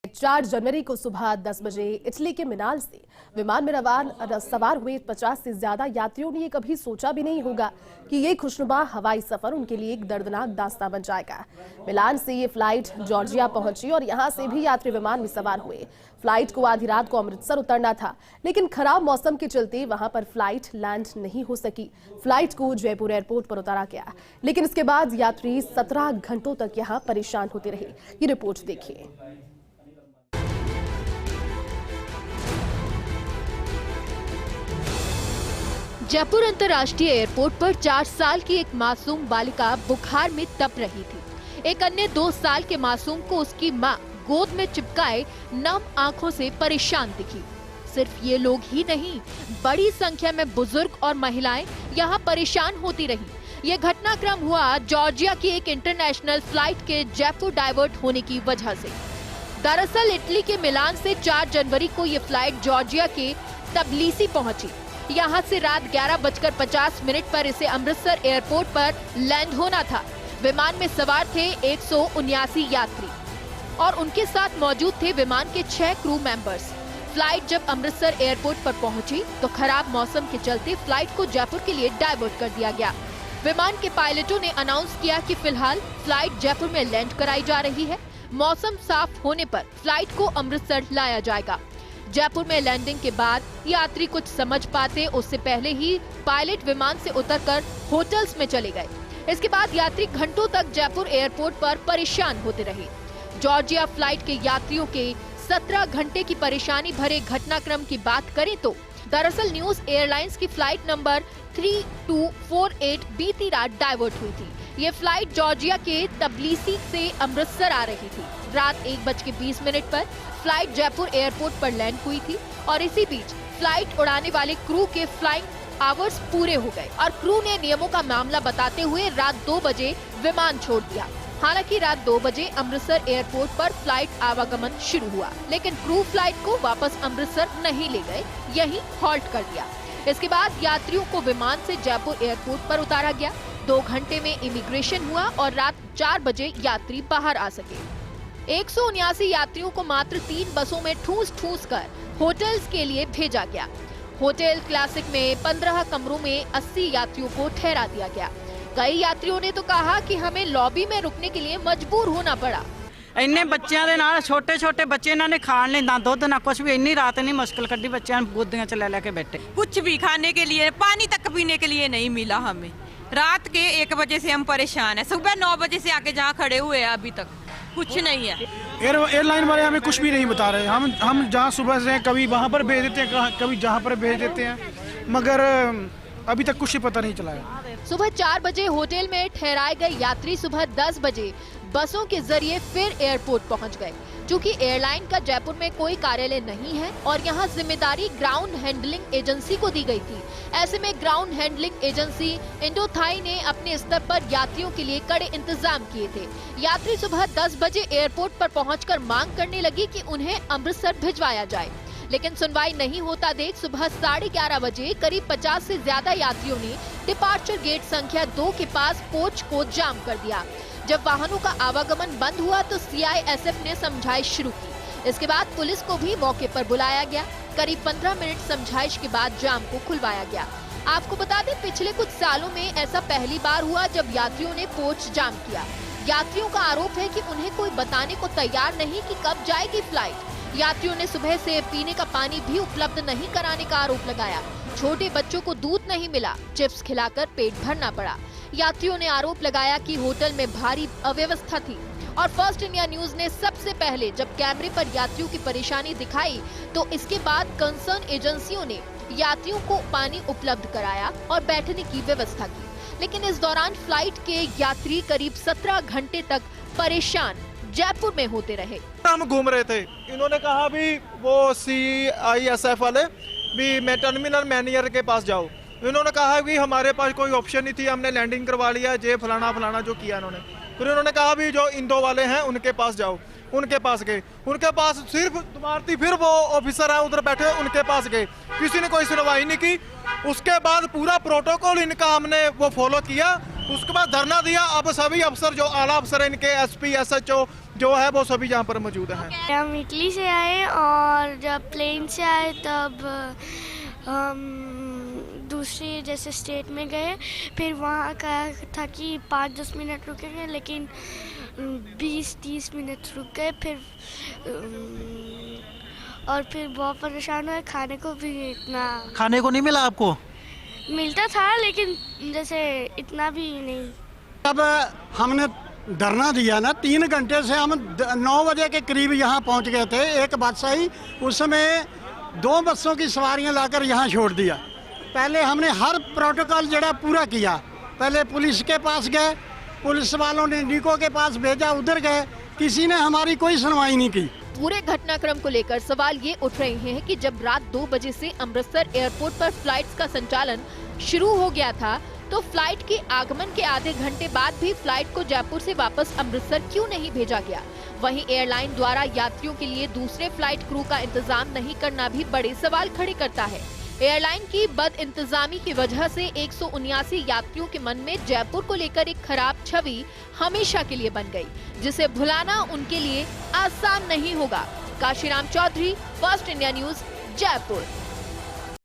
4 जनवरी को सुबह 10 बजे इटली के मिलान से विमान में सवार हुए 50 से ज्यादा यात्रियों ने ये कभी सोचा भी नहीं होगा कि ये खुशनुमा हवाई सफर उनके लिए एक दर्दनाक दास्तां बन जाएगा। मिलान से ये फ्लाइट जॉर्जिया पहुंची और यहां से भी यात्री विमान में सवार हुए। फ्लाइट को आधी रात को अमृतसर उतरना था, लेकिन खराब मौसम के चलते वहां पर फ्लाइट लैंड नहीं हो सकी। फ्लाइट को जयपुर एयरपोर्ट पर उतारा गया, लेकिन इसके बाद यात्री 17 घंटों तक यहां परेशान होते रहे। ये रिपोर्ट देखिए। जयपुर अंतर्राष्ट्रीय एयरपोर्ट पर 4 साल की एक मासूम बालिका बुखार में तप रही थी। एक अन्य 2 साल के मासूम को उसकी मां गोद में चिपकाए नम आंखों से परेशान दिखी। सिर्फ ये लोग ही नहीं, बड़ी संख्या में बुजुर्ग और महिलाएं यहां परेशान होती रही। ये घटनाक्रम हुआ जॉर्जिया की एक इंटरनेशनल फ्लाइट के जयपुर डाइवर्ट होने की वजह से। दरअसल इटली के मिलान से 4 जनवरी को ये फ्लाइट जॉर्जिया के तबिलिसी पहुंची। यहाँ से रात 11:50 पर इसे अमृतसर एयरपोर्ट पर लैंड होना था। विमान में सवार थे 179 यात्री और उनके साथ मौजूद थे विमान के 6 क्रू मेंबर्स। फ्लाइट जब अमृतसर एयरपोर्ट पर पहुंची तो खराब मौसम के चलते फ्लाइट को जयपुर के लिए डाइवर्ट कर दिया गया। विमान के पायलटों ने अनाउंस किया कि फिलहाल फ्लाइट जयपुर में लैंड कराई जा रही है। मौसम साफ होने पर फ्लाइट को अमृतसर लाया जाएगा। जयपुर में लैंडिंग के बाद यात्री कुछ समझ पाते उससे पहले ही पायलट विमान से उतरकर होटल्स में चले गए। इसके बाद यात्री घंटों तक जयपुर एयरपोर्ट पर परेशान होते रहे। जॉर्जिया फ्लाइट के यात्रियों के 17 घंटे की परेशानी भरे घटनाक्रम की बात करें तो दरअसल न्यूज एयरलाइंस की फ्लाइट नंबर 3248 बीती रात डाइवर्ट हुई थी। ये फ्लाइट जॉर्जिया के तबिलिसी से अमृतसर आ रही थी। रात 1:20 पर फ्लाइट जयपुर एयरपोर्ट पर लैंड हुई थी और इसी बीच फ्लाइट उड़ाने वाले क्रू के फ्लाइंग आवर्स पूरे हो गए और क्रू ने नियमों का मामला बताते हुए रात 2 बजे विमान छोड़ दिया। हालांकि रात 2 बजे अमृतसर एयरपोर्ट पर फ्लाइट आवागमन शुरू हुआ, लेकिन क्रू फ्लाइट को वापस अमृतसर नहीं ले गए, यहीं हॉल्ट कर दिया। इसके बाद यात्रियों को विमान से जयपुर एयरपोर्ट पर उतारा गया। 2 घंटे में इमिग्रेशन हुआ और रात 4 बजे यात्री बाहर आ सके। 179 यात्रियों को मात्र 3 बसों में ठूस कर होटल्स के लिए भेजा गया। होटल क्लासिक में 15 कमरों में 80 यात्रियों को ठहरा दिया गया। कई यात्रियों ने तो कहा कि हमें लॉबी में रुकने के लिए मजबूर होना पड़ा। इन्ने बच्चों के नाल छोटे बच्चे इन्होंने खान नहीं, ना दुध ना कुछ भी। इन्नी रात नहीं मुश्किल कटी, बच्चों गोदियां च ले के बैठे। कुछ भी खाने के लिए, पानी तक पीने के लिए नहीं मिला हमें। रात के 1 बजे से हम परेशान हैं। सुबह 9 बजे से आके जहाँ खड़े हुए हैं अभी तक कुछ नहीं है। एयरलाइन वाले हमें कुछ भी नहीं बता रहे। हम जहाँ सुबह से कभी वहाँ पर भेज देते हैं, कभी जहाँ पर भेज देते हैं, मगर अभी तक कुछ ही पता नहीं चला है। सुबह 4 बजे होटल में ठहराए गए यात्री सुबह 10 बजे बसों के जरिए फिर एयरपोर्ट पहुंच गए। चूँकि एयरलाइन का जयपुर में कोई कार्यालय नहीं है और यहाँ जिम्मेदारी ग्राउंड हैंडलिंग एजेंसी को दी गई थी, ऐसे में ग्राउंड हैंडलिंग एजेंसी इंडोथाई ने अपने स्तर पर यात्रियों के लिए कड़े इंतजाम किए थे। यात्री सुबह 10 बजे एयरपोर्ट पर पहुंचकर मांग करने लगी कि उन्हें अमृतसर भिजवाया जाए, लेकिन सुनवाई नहीं होता देख सुबह 11:30 बजे करीब 50 से ज्यादा यात्रियों ने डिपार्चर गेट संख्या 2 के पास कोच को जाम कर दिया। जब वाहनों का आवागमन बंद हुआ तो CISF ने समझाइश शुरू की। इसके बाद पुलिस को भी मौके पर बुलाया गया। करीब 15 मिनट समझाइश के बाद जाम को खुलवाया गया। आपको बता दें, पिछले कुछ सालों में ऐसा पहली बार हुआ जब यात्रियों ने कोच जाम किया। यात्रियों का आरोप है कि उन्हें कोई बताने को तैयार नहीं कि कब जाएगी फ्लाइट। यात्रियों ने सुबह से पीने का पानी भी उपलब्ध नहीं कराने का आरोप लगाया। छोटे बच्चों को दूध नहीं मिला, चिप्स खिलाकर पेट भरना पड़ा। यात्रियों ने आरोप लगाया कि होटल में भारी अव्यवस्था थी और फर्स्ट इंडिया न्यूज ने सबसे पहले जब कैमरे पर यात्रियों की परेशानी दिखाई तो इसके बाद कंसर्न एजेंसियों ने यात्रियों को पानी उपलब्ध कराया और बैठने की व्यवस्था की, लेकिन इस दौरान फ्लाइट के यात्री करीब 17 घंटे तक परेशान जयपुर में होते रहे। हम घूम रहे थे, इन्होंने कहा भी वो CISF वाले भी मैं टर्मिनल मैनेजर के पास जाओ। इन्होंने कहा कि हमारे पास कोई ऑप्शन नहीं थी, हमने लैंडिंग करवा लिया, जे फलाना जो किया इन्होंने। फिर उन्होंने कहा भी जो इंडो वाले हैं उनके पास जाओ। उनके पास गए, उनके पास सिर्फ तुम्हारी फिर वो ऑफिसर है उधर बैठे, उनके पास गए, किसी ने कोई सुनवाई नहीं की। उसके बाद पूरा प्रोटोकॉल इनका हमने वो फॉलो किया। उसके बाद धरना दिया। अब सभी अफसर जो आला अफसर इनके SP SHO जो है वो सभी यहाँ पर मौजूद हैं। हम इटली से आए और जब प्लेन से आए तब हम दूसरी जैसे स्टेट में गए, फिर वहाँ का था कि 5-10 मिनट रुकेंगे, लेकिन 20-30 मिनट रुक गए। फिर और फिर बहुत परेशान हुए, खाने को भी इतना खाने को नहीं मिला आपको? मिलता था लेकिन जैसे इतना भी नहीं। अब हमने धरना दिया ना, 3 घंटे से हम 9 बजे के करीब यहाँ पहुँच गए थे। एक बस आई, उस समय 2 बसों की सवारियाँ लाकर यहाँ छोड़ दिया। पहले हमने हर प्रोटोकॉल जड़ा पूरा किया। पहले पुलिस के पास गए, पुलिस वालों ने निको के पास भेजा, उधर गए, किसी ने हमारी कोई सुनवाई नहीं की। पूरे घटनाक्रम को लेकर सवाल ये उठ रहे हैं कि जब रात 2 बजे से अमृतसर एयरपोर्ट पर फ्लाइट्स का संचालन शुरू हो गया था, तो फ्लाइट के आगमन के आधे घंटे बाद भी फ्लाइट को जयपुर से वापस अमृतसर क्यों नहीं भेजा गया? वहीं एयरलाइन द्वारा यात्रियों के लिए दूसरे फ्लाइट क्रू का इंतजाम नहीं करना भी बड़े सवाल खड़े करता है। एयरलाइन की बद इंतजामी की वजह से 179 यात्रियों के मन में जयपुर को लेकर एक खराब छवि हमेशा के लिए बन गई, जिसे भुलाना उनके लिए आसान नहीं होगा। Kashiram Chaudhary, first India news, Jaipur.